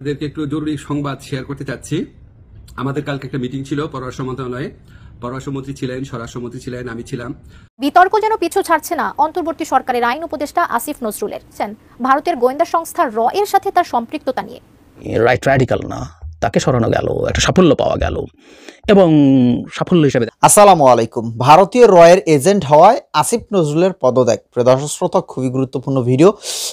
আপনাদেরকে একটু জরুরি সংবাদ শেয়ার করতে চাচ্ছি। আমাদের কালকে একটা মিটিং ছিল পররাষ্ট্র মন্ত্রণালয়ে। পররাষ্ট্রমন্ত্রী ছিলেন, স্বরাষ্ট্রমন্ত্রী ছিলেন, আমি ছিলাম। বিতর্ক যেন পিছু ছাড়ছে না অন্তর্বর্তী সরকারের আইন উপদেষ্টা আসিফ নজরুলের। ভারতের গোয়েন্দা সংস্থা র এর সাথে তার সম্পৃক্ততা নিয়ে রাইট র্যাডিক্যাল না, তাকে সরানো গেল, একটা সাফল্য পাওয়া গেল এবং সাফল্য হিসেবে। আসসালামু আলাইকুম। ভারতীয় রয়ের এজেন্ট হওয়ায় আসিফ নজরুলের পদত্যাগ। দর্শক শ্রোতা, খুবই গুরুত্বপূর্ণ ভিডিও।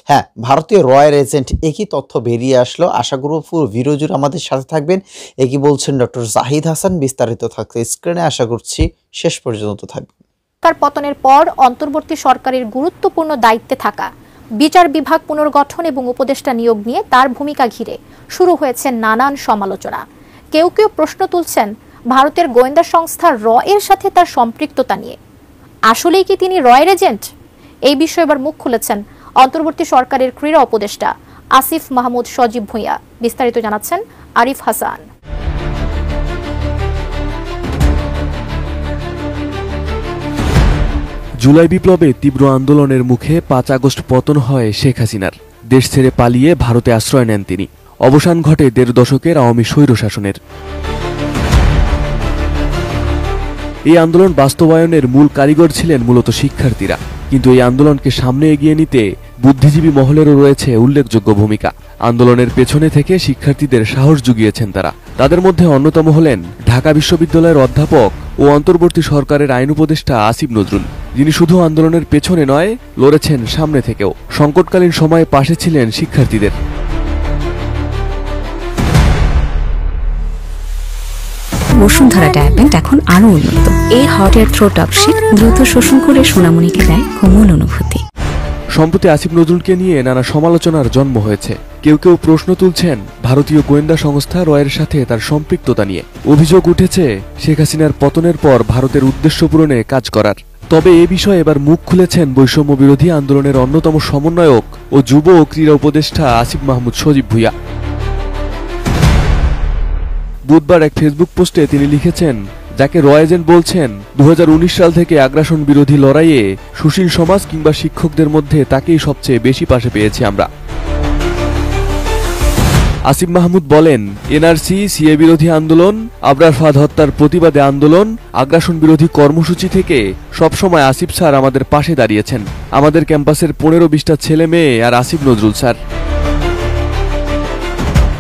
হ্যাঁ, ভারতীয় রয়ের এজেন্ট, একই তথ্য বেরিয়ে আসলো। আশা করব পুরো ভিডিও জুড়ে আমাদের সাথে থাকবেন। একই বলছেন ডক্টর জাহিদ হাসান। বিস্তারিত থাকতে স্ক্রিনে, আশা করছি শেষ পর্যন্ত থাকবেন। তার পতনের পর অন্তর্বর্তী সরকারের গুরুত্বপূর্ণ দায়িত্বে থাকা বিচার বিভাগ পুনর্গঠন এবং উপদেষ্টা নিয়োগ নিয়ে তার ভূমিকা ঘিরে শুরু হয়েছে নানান সমালোচনা। কেউ কেউ প্রশ্ন তুলছেন ভারতের গোয়েন্দা সংস্থা র এর সাথে তার সম্পৃক্ততা নিয়ে। আসলেই কি তিনি রয়ের এজেন্ট? এই বিষয়ে এবার মুখ খুলেছেন অন্তর্বর্তী সরকারের ক্রীড়া উপদেষ্টা আসিফ মাহমুদ সজীব ভুঁইয়া। বিস্তারিত জানাচ্ছেন আরিফ হাসান। জুলাই বিপ্লবে তীব্র আন্দোলনের মুখে ৫ আগস্ট পতন হয় শেখ হাসিনার। দেশ ছেড়ে পালিয়ে ভারতে আশ্রয় নেন তিনি। অবসান ঘটে ১.৫ দশকের আওয়ামী স্বৈরশাসনের। এই আন্দোলন বাস্তবায়নের মূল কারিগর ছিলেন মূলত শিক্ষার্থীরা। কিন্তু এই আন্দোলনকে সামনে এগিয়ে নিতে বুদ্ধিজীবী মহলেরও রয়েছে উল্লেখযোগ্য ভূমিকা। আন্দোলনের পেছনে থেকে শিক্ষার্থীদের সাহস জুগিয়েছেন তারা। তাদের মধ্যে অন্যতম হলেন ঢাকা বিশ্ববিদ্যালয়ের অধ্যাপক ও অন্তর্বর্তী সরকারের আইন উপদেষ্টা আসিফ নজরুল, যিনি শুধু আন্দোলনের পেছনে নয়, লড়েছেন সামনে থেকেও। সংকটকালীন সময়ে পাশে ছিলেন শিক্ষার্থীদের। বসুন্ধরা ডায়াবেন্ট এখন আরো উন্নত। এই হট এয়ার থ্রোট অপশিট দ্রুত শোষণ করে সোনামণিকে দেয় কোমল অনুভূতি। সম্প্রতি আসিফ নজরুলকে নিয়ে নানা সমালোচনার জন্ম হয়েছে। কেউ কেউ প্রশ্ন তুলছেন ভারতীয় গোয়েন্দা সংস্থা রয়ের সাথে তার সম্পৃক্ততা নিয়ে। অভিযোগ উঠেছে শেখ হাসিনার পতনের পর ভারতের উদ্দেশ্য পূরণে কাজ করার। তবে এ বিষয়ে এবার মুখ খুলেছেন বৈষম্য বিরোধী আন্দোলনের অন্যতম সমন্বয়ক ও যুব ও ক্রীড়া উপদেষ্টা আসিফ মাহমুদ সজীব ভুঁইয়া। বুধবার এক ফেসবুক পোস্টে তিনি লিখেছেন, যাকে র এজেন্ট বলছেন, ২০১৯ সাল থেকে আগ্রাসন বিরোধী লড়াইয়ে সুশীল সমাজ কিংবা শিক্ষকদের মধ্যে তাকেই সবচেয়ে বেশি পাশে পেয়েছি আমরা। আসিফ মাহমুদ বলেন, এনআরসি, সিএ বিরোধী আন্দোলন, আবরার ফাহাদ হত্যার প্রতিবাদে আন্দোলন, আগ্রাসন বিরোধী কর্মসূচি থেকে সবসময় আসিফ স্যার আমাদের পাশে দাঁড়িয়েছেন। আমাদের ক্যাম্পাসের ১৫-২০টা ছেলে মেয়ে আর আসিফ নজরুল স্যার।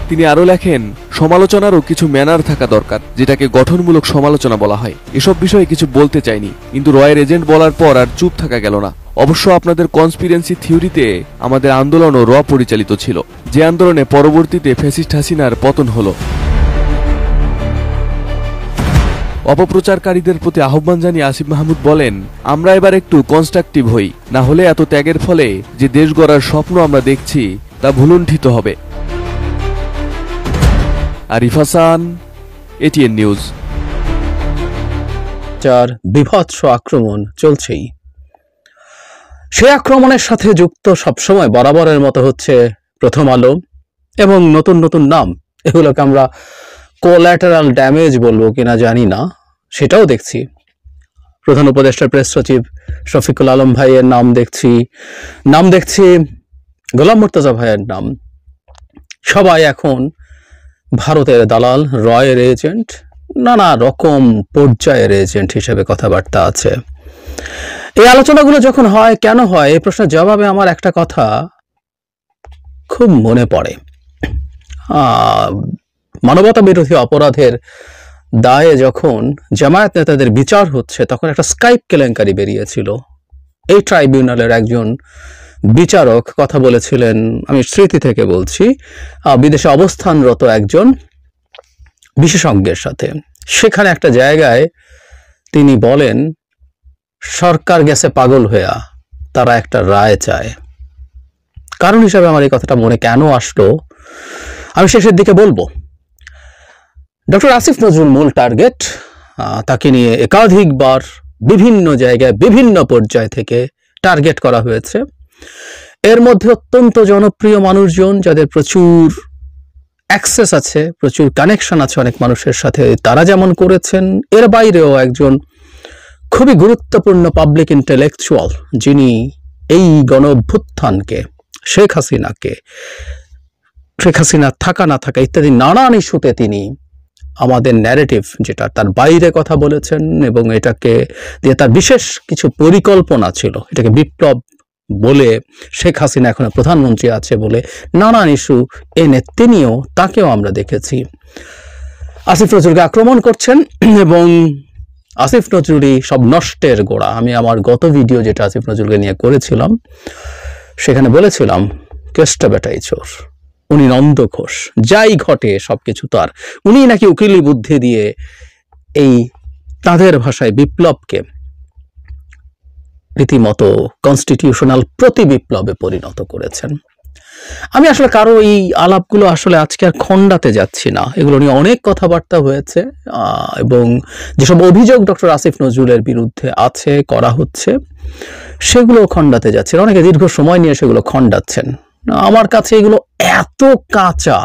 তিনি আরও লেখেন, সমালোচনারও কিছু ম্যানার থাকা দরকার, যেটাকে গঠনমূলক সমালোচনা বলা হয়। এসব বিষয়ে কিছু বলতে চাইনি, কিন্তু রয়ের এজেন্ট বলার পর আর চুপ থাকা গেল না। অবশ্য আপনাদের কনস্পিরেন্সি থিওরিতে আমাদের আন্দোলনও র পরিচালিত ছিল, যে আন্দোলনে পরবর্তীতে ফ্যাসিস্ট হাসিনার পতন হল। অপপ্রচারকারীদের প্রতি আহ্বান জানিয়ে আসিফ মাহমুদ বলেন, আমরা এবার একটু কনস্ট্রাকটিভ হই, না হলে এত ত্যাগের ফলে যে দেশ গড়ার স্বপ্ন আমরা দেখছি তা ভুলুণ্ঠিত হবে। Arif Hasan, ATN news. যার বিভৎস আক্রমণ চলছেই, সে আক্রমণের সাথে যুক্ত সবসময় বরাবরের মতো হচ্ছে প্রথম আলো এবং নতুন নতুন নাম। এগুলোকে আমরা কোল্যাটারাল ড্যামেজ বলবো কিনা জানি না, সেটাও দেখছি। প্রধান উপদেষ্টার প্রেস সচিব শফিকুল আলম ভাইয়ের নাম দেখছি গোলাম মুর্তজা ভাইয়ের নাম। সবাই এখন ভারতের দালাল, রয়ের এজেন্ট, নানা রকম পর্যায়ের এজেন্ট হিসেবে কথাবার্তা আছে। এই আলোচনাগুলো যখন হয়, কেন হয়, এই প্রশ্নের জবাবে আমার একটা কথা খুব মনে পড়ে। মানবতা বিরোধী অপরাধের দায়ে যখন জামায়াত নেতাদের বিচার হচ্ছে, তখন একটা স্কাইপ কেলেঙ্কারি বেরিয়েছিল। এই ট্রাইব্যুনালের একজন বিচারক কথা বলেছিলেন, আমি স্মৃতি থেকে বলছি, বিদেশে অবস্থানরত একজন বিশেষজ্ঞের সাথে। সেখানে একটা জায়গায় তিনি বলেন, সরকার গেছে পাগল হইয়া, তারা একটা রায় চায়। কারণ হিসাবে আমার এই কথাটা মনে কেন আসলো, আমি শেষের দিকে বলবো। ডক্টর আসিফ নজরুল মূল টার্গেট। তাকে নিয়ে একাধিকবার বিভিন্ন জায়গায় বিভিন্ন পর্যায় থেকে টার্গেট করা হয়েছে। এর মধ্যে অত্যন্ত জনপ্রিয় মানুষজন, যাদের প্রচুর অ্যাক্সেস আছে, প্রচুর কানেকশন আছে অনেক মানুষের সাথে, তারা যেমন করেছেন, এর বাইরেও একজন খুবই গুরুত্বপূর্ণ পাবলিক ইন্টেলেকচুয়াল, যিনি এই গণ অভ্যুত্থানকে, শেখ হাসিনাকে শেখ হাসিনা থাকা না থাকা ইত্যাদি নানান ইস্যুতে তিনি আমাদের ন্যারেটিভ যেটা তার বাইরে কথা বলেছেন, এবং এটাকে দিয়ে তার বিশেষ কিছু পরিকল্পনা ছিল, এটাকে বিপ্লব বলে শেখ হাসিনা এখন প্রধানমন্ত্রী আছে বলে নানান ইস্যু এনে তাকেও আমরা দেখেছি আসিফ নজরুলকে আক্রমণ করছেন। এবং আসিফ নজরুলই সব নষ্টের গোড়া। আমি আমার গত ভিডিও যেটা আসিফ নজরুলকে নিয়ে করেছিলাম সেখানে বলেছিলাম কেষ্টা বেটাই চোর, উনি নন্দ ঘোষ, যাই ঘটে সবকিছু তার। উনি নাকি উকিলি বুদ্ধি দিয়ে এই তাদের ভাষায় বিপ্লবকে রীতিমতো কনস্টিটিউশনাল প্রতি বিপ্লবে পরিণত করেছেন। আমি আসলে কারো এই আলাপগুলো আসলে আজকে আর খণ্ডাতে যাচ্ছি না, এগুলো নিয়ে অনেক কথাবার্তা হয়েছে, এবং যেসব অভিযোগ ডক্টর আসিফ নজরুলের বিরুদ্ধে আছে, করা হচ্ছে, সেগুলো খণ্ডাতে যাচ্ছে। অনেকে দীর্ঘ সময় নিয়ে সেগুলো খণ্ডাচ্ছেন। আমার কাছে এগুলো এত কাঁচা,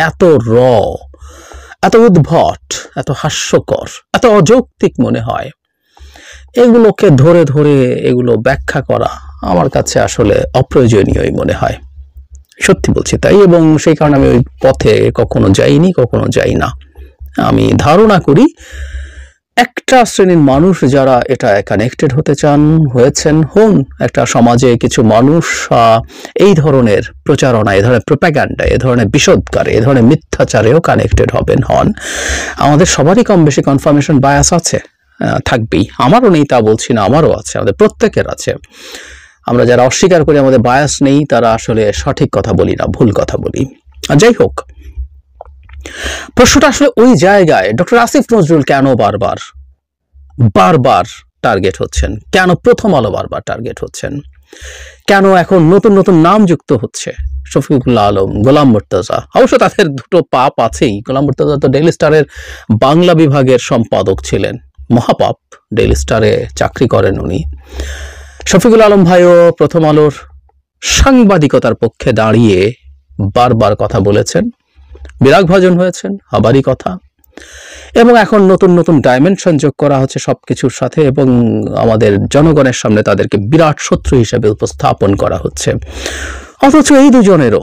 এত এত উদ্ভট, এত হাস্যকর, এত অযৌক্তিক মনে হয়। এগুলোকে ধরে ধরে এগুলো ব্যাখ্যা করা আমার কাছে আসলে অপ্রয়োজনীয়ই মনে হয়, সত্যি বলছি তাই। এবং সেই কারণে আমি ওই পথে কখনো যাইনি, কখনো যাই না। আমি ধারণা করি একটা শ্রেণীর মানুষ যারা এটা কানেক্টেড হতে চান, হন একটা সমাজে কিছু মানুষ এই ধরনের প্রচারণা, এই ধরনের প্রোপাগ্যান্ডা, এই ধরনের বিষোদ্গারে, এই ধরনের মিথ্যাচারেও কানেক্টেড হন। আমাদের সবারই কম বেশি কনফার্মেশন বায়াস আছে, থাকবেই। আমারও নেই তা বলছি না, আমারও আছে, আমাদের প্রত্যেকের আছে। আমরা যারা অস্বীকার করি আমাদের বায়াস নেই, তারা আসলে সঠিক কথা বলি না, ভুল কথা বলি। যাই হোক, প্রশ্নটা আসলে ওই জায়গায় ডক্টর আসিফ নজরুল কেন বারবার টার্গেট হচ্ছেন, কেন প্রথম আলো বারবার টার্গেট হচ্ছেন, কেন এখন নতুন নতুন নাম যুক্ত হচ্ছে, শফিকুল্লাহ আলম, গোলাম মুর্তজা। অবশ্য তাদের দুটো পাপ আছেই। গোলাম মুর্তজা তো ডেইলি স্টারের বাংলা বিভাগের সম্পাদক ছিলেন, মহাপাপ, ডেইলি স্টারে চাকরি করেন উনি। শফিকুল আলম ভাইও প্রথম আলোর সাংবাদিকতার পক্ষে দাঁড়িয়ে বারবার কথা বলেছেন, বিরাগ ভাজন হয়েছেন, আবারই কথা। এবং এখন নতুন নতুন ডাইমেনশন যোগ করা হচ্ছে সবকিছুর সাথে, এবং আমাদের জনগণের সামনে তাদেরকে বিরাট শত্রু হিসেবে উপস্থাপন করা হচ্ছে। অথচ এই দুজনেরও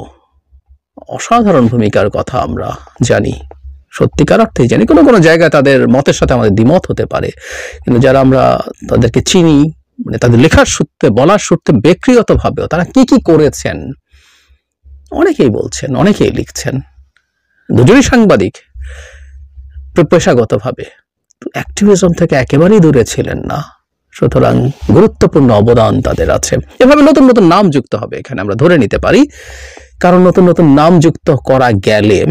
অসাধারণ ভূমিকার কথা আমরা জানি, সত্যিকার অর্থেই জানি। কোনো কোনো জায়গায় তাদের মতের সাথে আমাদের দ্বিমত হতে পারে, কিন্তু যারা আমরা তাদেরকে চিনি, মানে তাদের লেখার সূত্রে, বলার সূত্রে, ব্যক্তিগতভাবেও তারা কি কি করেছেন অনেকেই বলছেন, অনেকেই লিখছেন। দুজনই সাংবাদিক, পেশাগতভাবে অ্যাক্টিভিজম থেকে একেবারেই দূরে ছিলেন না, সুতরাং গুরুত্বপূর্ণ অবদান তাদের আছে। এভাবে নতুন নতুন নাম যুক্ত হবে এখানে আমরা ধরে নিতে পারি, কারণ নতুন নতুন নাম যুক্ত করা গেলে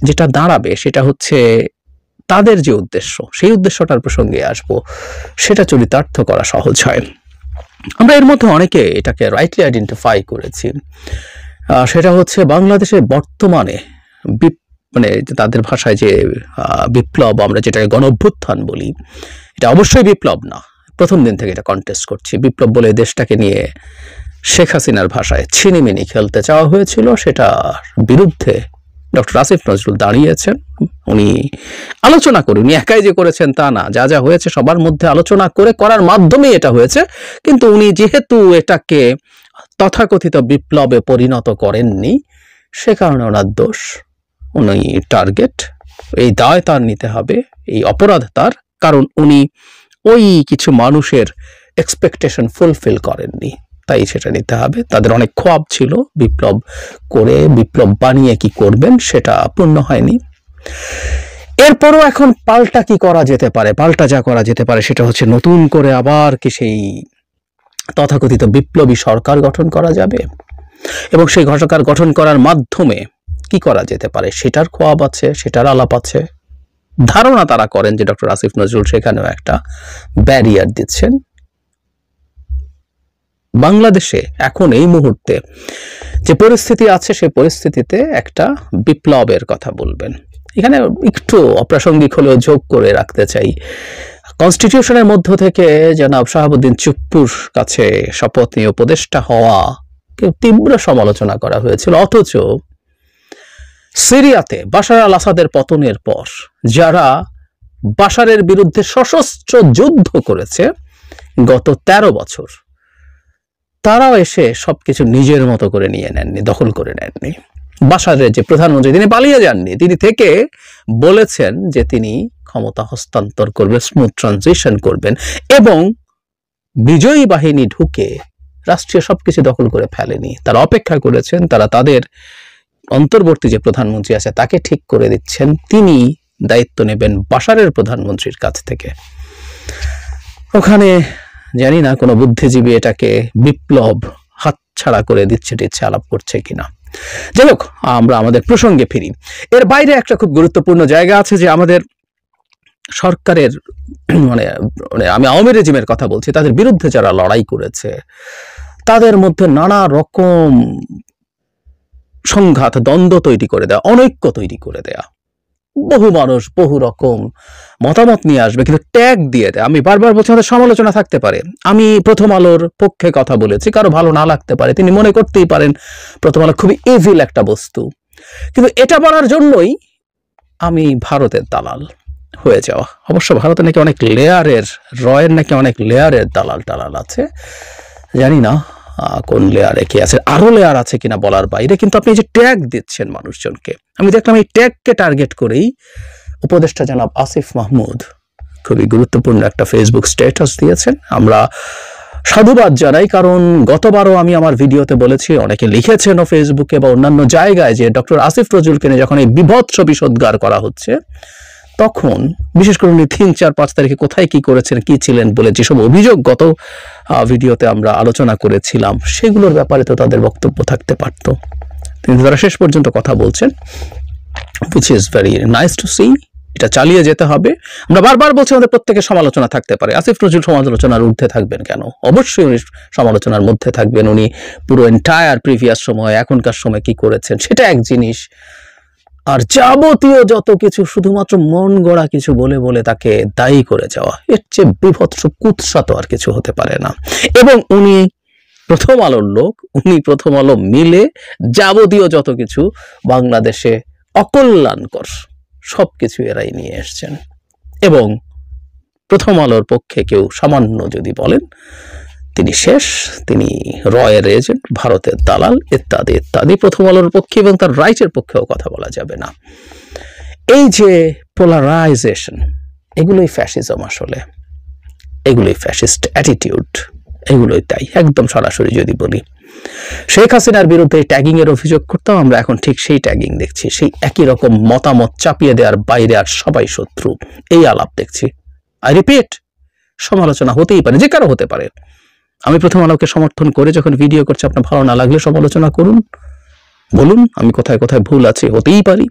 যেটা দাঁড়াবে সেটা হচ্ছে তাদের যে উদ্দেশ্য, সেই উদ্দেশ্যটার প্রসঙ্গে আসবো, সেটা চরিতার্থ করা সহজ হয়। আমরা এর মধ্যে অনেকে এটাকে রাইটলি আইডেন্টিফাই করেছি। সেটা হচ্ছে বাংলাদেশের বর্তমানে মানে তাদের ভাষায় যে বিপ্লব, আমরা যেটাকে গণ অভ্যুত্থান বলি, এটা অবশ্যই বিপ্লব না। প্রথম দিন থেকে এটা কন্টেস্ট করছি। বিপ্লব বলে দেশটাকে নিয়ে শেখ হাসিনার ভাষায় ছিনিমিনি খেলতে চাওয়া হয়েছিল, সেটার বিরুদ্ধে ডক্টর আসিফ নজরুল দাঁড়িয়েছেন। উনি আলোচনা করে, উনি একাই যে করেছেন তা না, যা যা হয়েছে সবার মধ্যে আলোচনা করে করার মাধ্যমে এটা হয়েছে। কিন্তু উনি যেহেতু এটাকে তথাকথিত বিপ্লবে পরিণত করেননি, সে কারণে ওনার দোষ, উনি টার্গেট, এই দায় তার নিতে হবে, এই অপরাধ তার, কারণ উনি ওই কিছু মানুষের এক্সপেকটেশন ফুলফিল করেননি, তাই সেটা নিতে হবে। তাদের অনেক খোয়াব ছিল, বিপ্লব করে, বিপ্লব বানিয়ে কি করবেন সেটা পূর্ণ হয়নি। এরপরও এখন পাল্টা কি করা যেতে পারে, পাল্টা যা করা যেতে পারে সেটা হচ্ছে নতুন করে আবার কি সেই তথাকথিত বিপ্লবী সরকার গঠন করা যাবে, এবং সেই সরকার গঠন করার মাধ্যমে কি করা যেতে পারে সেটার খোয়াব আছে, সেটার আলাপ আছে। ধারণা তারা করেন যে ডক্টর আসিফ নজরুল সেখানেও একটা ব্যারিয়ার দিচ্ছেন। বাংলাদেশে এখন এই মুহূর্তে যে পরিস্থিতি আছে, সেই পরিস্থিতিতে একটা বিপ্লবের কথা বলবেন। এখানে একটু অপ্রাসঙ্গিক হলেও যোগ করে রাখতে চাই, কনস্টিটিউশনের মধ্য থেকে জনাব শাহাবুদ্দিন চুপ্পুর কাছে শপথ নিয়ে উপদেষ্টা হওয়া তীব্র সমালোচনা করা হয়েছিল। অথচ সিরিয়াতে বাশার আল আসাদের পতনের পর যারা বাশারের বিরুদ্ধে সশস্ত্র যুদ্ধ করেছে গত 13 বছর, তারাও এসে সবকিছু নিজের মতো করে নিয়ে নেননি, দখল করে নেননি। বাশারের যে প্রধানমন্ত্রী তিনি পালিয়ে যাননি, তিনি থেকে বলেছেন যে তিনি ক্ষমতা হস্তান্তর করবেন, স্মুথ ট্রানজিশন করবেন এবং বিজয়ী বাহিনী ঢুকে রাষ্ট্রীয় সবকিছু দখল করে ফেলেনি। তারা অপেক্ষা করেছেন, তারা তাদের অন্তর্বর্তী যে প্রধানমন্ত্রী আছে তাকে ঠিক করে দিচ্ছেন, তিনি দায়িত্ব নেবেন বাশারের প্রধানমন্ত্রীর কাছ থেকে। ওখানে জানি না কোনো বুদ্ধিজীবী এটাকে বিপ্লব হাতছাড়া করে দিচ্ছে টিচ্ছে আলাপ করছে কিনা। যাই হোক, আমরা আমাদের প্রসঙ্গে ফিরি। এর বাইরে একটা খুব গুরুত্বপূর্ণ জায়গা আছে যে আমাদের সরকারের মানে আমি আওয়ামী রেজিমের কথা বলছি, তাদের বিরুদ্ধে যারা লড়াই করেছে তাদের মধ্যে নানা রকম সংঘাত, দ্বন্দ্ব তৈরি করে দেয়া, অনৈক্য তৈরি করে দেয়া। বহু মানুষ বহু রকম মতামত নিয়ে আসবে, কিন্তু ট্যাগ দিয়ে দেয়। আমি বারবার বলছি আমাদের সমালোচনা থাকতে পারে। আমি প্রথম আলোর পক্ষে কথা বলেছি, কারো ভালো না লাগতে পারে, তিনি মনে করতেই পারেন প্রথম আলো খুবই ইভিল একটা বস্তু, কিন্তু এটা বলার জন্যই আমি ভারতের দালাল হয়ে যাওয়া। অবশ্য ভারতে নাকি অনেক লেয়ারের, রয়ের নাকি অনেক লেয়ারের দালাল টালাল আছে, জানি না কোন লেয়ারে কি আছে, আরো লেয়ার আছে কিনা বলার বাইরে। কিন্তু আপনি যে ট্যাগ দিচ্ছেন মানুষজনকে, আমি দেখলাম এই ট্যাগকে টার্গেট করেই উপদেষ্টা জনাব আসিফ মাহমুদ খুবই গুরুত্বপূর্ণ একটা ফেসবুক স্ট্যাটাস দিয়েছেন। আমরা সাধুবাদ জানাই, কারণ গতবারও আমি আমার ভিডিওতে বলেছি, অনেকে লিখেছেন ফেসবুকে বা অন্যান্য জায়গায়, যে ডক্টর আসিফ নজরুলকে নিয়ে যখন এই বিভৎস বিষোদ্গার করা হচ্ছে, তখন বিশেষ করে উনি 3, 4, 5 তারিখে কোথায় কি করেছেন, কি ছিলেন বলে যেসব অভিযোগ গত ভিডিওতে আমরা আলোচনা করেছিলাম, সেগুলোর ব্যাপারে তো তাদের বক্তব্য থাকতে পারতো, কিন্তু তারা শেষ পর্যন্ত কথা বলছেন, which is very nice to see। এটা চালিয়ে যেতে হবে। আমরা বারবার বলছি আমাদের প্রত্যেকের সমালোচনা থাকতে পারে। আসিফ নজরুল সমালোচনার ঊর্ধ্বে থাকবেন কেন? অবশ্যই উনি সমালোচনার মধ্যে থাকবেন। উনি পুরো এন্টায়ার প্রিভিয়াস সময়, এখনকার সময় কি করেছেন সেটা এক জিনিস, আর যাবতীয় যত কিছু শুধুমাত্র মন গড়া কিছু বলে বলে তাকে দায়ী করে যাওয়া, এর চেয়ে বিভৎস কুৎসা তো আর কিছু হতে পারে না। এবং উনি প্রথম আলোর লোক, উনি প্রথম আলো মিলে যাবতীয় যত কিছু বাংলাদেশে অকল্যাণকর সবকিছু এরাই নিয়ে এসছেন। এবং প্রথম আলোর পক্ষে কেউ সামান্য যদি বলেন তিনি শেষ, তিনি রয়ের এজেন্ট, ভারতের দালাল ইত্যাদি ইত্যাদি, প্রথম আলোর পক্ষে এবং তার রাইটের পক্ষেও কথা বলা যাবে না। এই যে পোলারাইজেশন, এগুলোই ফ্যাসিজম, আসলে এগুলোই ফ্যাসিস্ট অ্যাটিটিউড, এগুলোই তাই একদম সরাসরি যদি বলি। শেখ হাসিনার বিরুদ্ধে ট্যাগিং এর অভিযোগ করতাম, আমরা এখন ঠিক সেই ট্যাগিং দেখছি, সেই একই রকম মতামত চাপিয়ে দেওয়ার বাইরে আর সবাই শত্রু, এই আলাপ দেখছি। আই রিপিট, সমালোচনা হতেই পারে, যে কারো হতে পারে। আমি প্রথম আলোকে সমর্থন করে যখন ভিডিও করছি, আপনার ভালো না লাগলে সমালোচনা করুন, বলুন আমি কোথায় কোথায় ভুল আছে, হতেই পারি।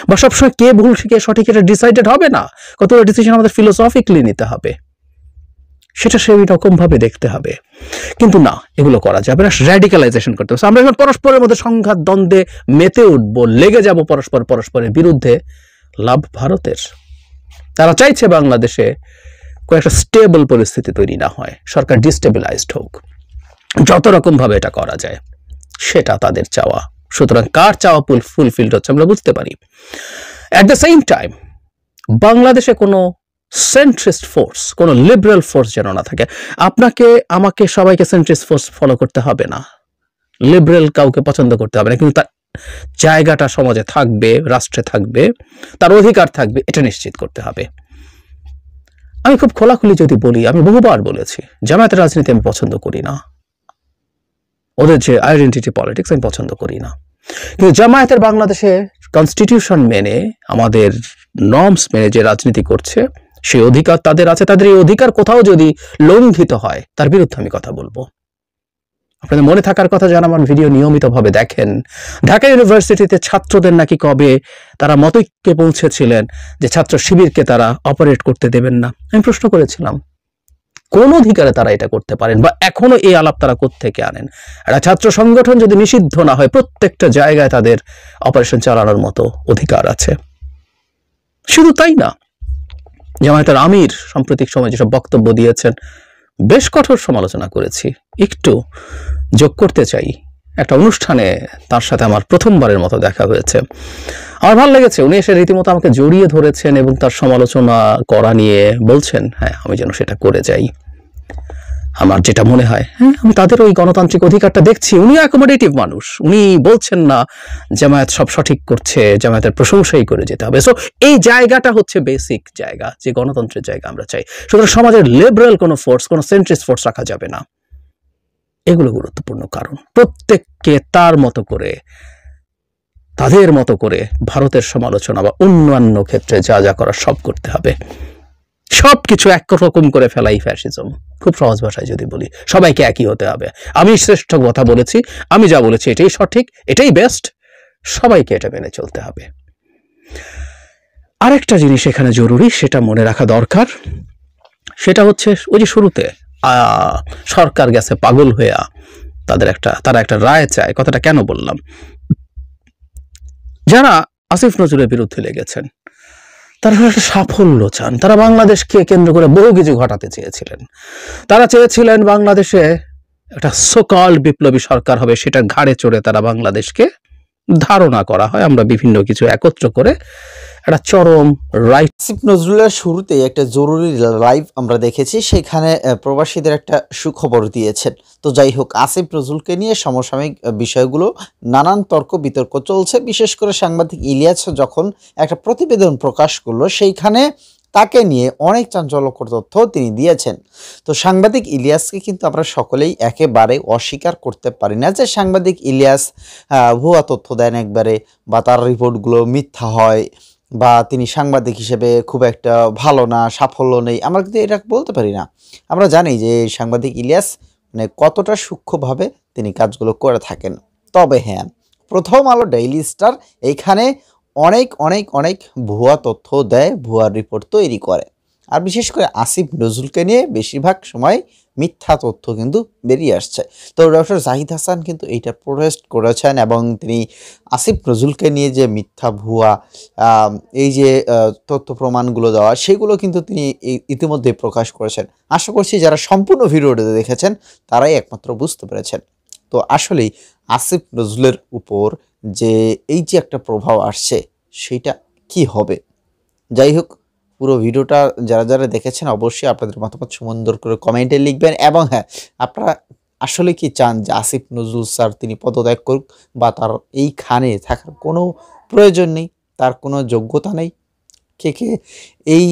বা সবসময় কে ভুল কে সঠিক এটা ডিসাইডেড হবে না, কতগুলো ডিসিশন আমাদের ফিলোসফিক্যালি নিতে হবে, সেটা সেই রকম ভাবে দেখতে হবে। কিন্তু না, এগুলো করা যাবে না, র্যাডিক্যালাইজেশন করতে হবে। আমরা যখন পরস্পরের মধ্যে সংঘাত দ্বন্দ্বে মেতে উঠবো, লেগে যাব পরস্পরের বিরুদ্ধে, লাভ ভারতের। তারা চাইছে বাংলাদেশে একটা স্টেবল পরিস্থিতি তৈরি না হয়, সরকার ডিস্টেবিলাইজড হোক, যত রকম ভাবে এটা করা যায় সেটা তাদের চাওয়া। সুতরাং কার চাওয়া ফুলফিলড হচ্ছে আমরা বুঝতে পারি। অ্যাট দ্য সেম টাইম বাংলাদেশে কোনো সেন্ট্রিস্ট ফোর্স, কোনো লিবারেল ফোর্স যেন না থাকে। আপনাকে আমাকে সবাইকে সেন্ট্রিস্ট ফোর্স ফলো করতে হবে না, লিবারেল কাউকে পছন্দ করতে হবে না, কিন্তু তার জায়গাটা সমাজে থাকবে, রাষ্ট্রে থাকবে, তার অধিকার থাকবে, এটা নিশ্চিত করতে হবে। আমি খুব খোলাখুলি যদি বলি, আমি বহুবার বলেছি জামায়াতের রাজনীতি আমি পছন্দ করি না, ওদের যে আইডেন্টিটি পলিটিক্স আমি পছন্দ করি না, কিন্তু জামায়াতের বাংলাদেশে কনস্টিটিউশন মেনে, আমাদের নর্মস মেনে যে রাজনীতি করছে, সেই অধিকার তাদের আছে। তাদের এই অধিকার কোথাও যদি লঙ্ঘিত হয়, তার বিরুদ্ধে আমি কথা বলবো। আপনাদের মনে থাকার কথা, যারা আমার ভিডিও নিয়মিতভাবে দেখেন, ঢাকা ইউনিভার্সিটিতে ছাত্রদের নাকি কবে তারা মতৈক্যে পৌঁছেছিলেন যে ছাত্র শিবিরকে তারা অপারেট করতে দেবেন না। আমি প্রশ্ন করেছিলাম কোন অধিকারে তারা এটা করতে পারেন, বা এখনো এই আলাপ তারা কোত্থেকে আনেন? একটা ছাত্র সংগঠন যদি নিষিদ্ধ না হয়, প্রত্যেকটা জায়গায় তাদের অপারেশন চালানোর মতো অধিকার আছে। শুধু তাই না, জামায়াতের আমির সাম্প্রতিক সময় যেসব বক্তব্য দিয়েছেন, বেশ কঠোর সমালোচনা করেছি। একটু যোগ করতে চাই, একটা অনুষ্ঠানে তার সাথে আমার প্রথমবারের মতো দেখা হয়েছে, আমার ভালো লেগেছে। উনি এসে রীতিমতো আমাকে জড়িয়ে ধরেছেন এবং তার সমালোচনা করা নিয়ে বলছেন হ্যাঁ আমি যেন সেটা করে যাই। আমার যেটা মনে হয়, হ্যাঁ, আমি তাদের ওই গণতান্ত্রিক অধিকারটা দেখছি। উনি অ্যাকোমোডেটিভ মানুষ, উনি বলছেন না জামায়াত সব সঠিক করছে, জামায়াতের প্রশংসাই করে যেতে হবে। সো এই জায়গাটা হচ্ছে বেসিক জায়গা, যে গণতন্ত্রের জায়গা আমরা চাই। সুতরাং সমাজের লিবারেল কোনো ফোর্স, কোনো সেন্ট্রিস্ট ফোর্স রাখা যাবে না। এগুলো গুরুত্বপূর্ণ কারণ। প্রত্যেককে তার মতো করে, তাদের মতো করে ভারতের সমালোচনা বা অন্যান্য ক্ষেত্রে যা যা করার সব করতে হবে। সবকিছু একরকম করে ফেলাই ফ্যাসিজম। খুব সহজ ভাষায় যদি বলি, সবাইকে একই হতে হবে। আমি শ্রেষ্ঠ কথা বলেছি, আমি যা বলেছি এটাই সঠিক, এটাই বেস্ট, সবাইকে এটা মেনে চলতে হবে। আরেকটা জিনিস এখানে জরুরি, সেটা মনে রাখা দরকার, সেটা হচ্ছে ওই যে শুরুতে সরকার গেছে পাগল হইয়া, তারা একটা রায় চায়। কথাটা কেন বললাম? যারা আসিফ নজরুলের বিরুদ্ধে লেগেছেন তারা একটা সাফল্য চান। তারা বাংলাদেশকে কেন্দ্র করে বহু কিছু ঘটাতে চেয়েছিলেন। তারা চেয়েছিলেন বাংলাদেশে একটা সোকল্ড বিপ্লবী সরকার হবে, সেটা ঘাড়ে চড়ে তারা বাংলাদেশকে ধারণা করা হয়, আমরা বিভিন্ন কিছু একত্র করে একটা চরম রাইট। আসিফ নজরুলের শুরুতেই একটা জরুরি লাইভ আমরা দেখেছি, সেখানে প্রবাসীদের একটা সুখবর দিয়েছেন। তো যাই হোক, আসিফ নজরুলকে নিয়ে সমসাময়িক বিষয়গুলো নানান তর্ক বিতর্ক চলছে। বিশেষ করে সাংবাদিক ইলিয়াস যখন একটা প্রতিবেদন প্রকাশ করলো, সেইখানে তাকে নিয়ে অনেক চাঞ্চল্যকর তথ্য তিনি দিয়েছেন। তো সাংবাদিক ইলিয়াসকে কিন্তু আমরা সকলেই একেবারে অস্বীকার করতে পারি না যে সাংবাদিক ইলিয়াস ভুয়া তথ্য দেন একবারে, বা তার রিপোর্টগুলো মিথ্যা হয়, বা তিনি সাংবাদিক হিসেবে খুব একটা ভালো না, সাফল্য নেই। আমরা কিন্তু এটা বলতে পারি না। আমরা জানি যে সাংবাদিক ইলিয়াস মানে কতটা সূক্ষ্মভাবে তিনি কাজগুলো করে থাকেন। তবে হ্যাঁ, প্রথম আলো ডেইলি স্টার এইখানে অনেক অনেক অনেক ভুয়া তথ্য দেয়, ভুয়া রিপোর্ট তৈরি করে। আর বিশেষ করে আসিফ নজরুলকে নিয়ে বেশিরভাগ সময় মিথ্যা তথ্য কিন্তু বেরিয়ে আসছে। তো ডক্টর জাহিদ হাসান কিন্তু এইটা প্রোটেস্ট করেছেন, এবং তিনি আসিফ নজরুলকে নিয়ে যে মিথ্যা ভুয়া এই যে তথ্য প্রমাণগুলো দেওয়া, সেগুলো কিন্তু তিনি ইতিমধ্যে প্রকাশ করেছেন। আশা করছি যারা সম্পূর্ণ ভিডিওটা দেখেছেন তারাই একমাত্র বুঝতে পেরেছেন। তো আসলেই আসিফ নজরুলের উপর যে এই যে একটা প্রভাব আসছে, সেটা কি হবে? যাই হোক, পুরো ভিডিওটা যারা যারা দেখেছেন অবশ্যই আপনাদের মতামত সুন্দর করে কমেন্টে লিখবেন। এবং হ্যাঁ, আপনারা আসলে কি চান যে আসিফ নজরুল স্যার তিনি পদত্যাগ করুক, বা তার এইখানে থাকার কোনো প্রয়োজন নেই, তার কোনো যোগ্যতা নেই? কে কে এই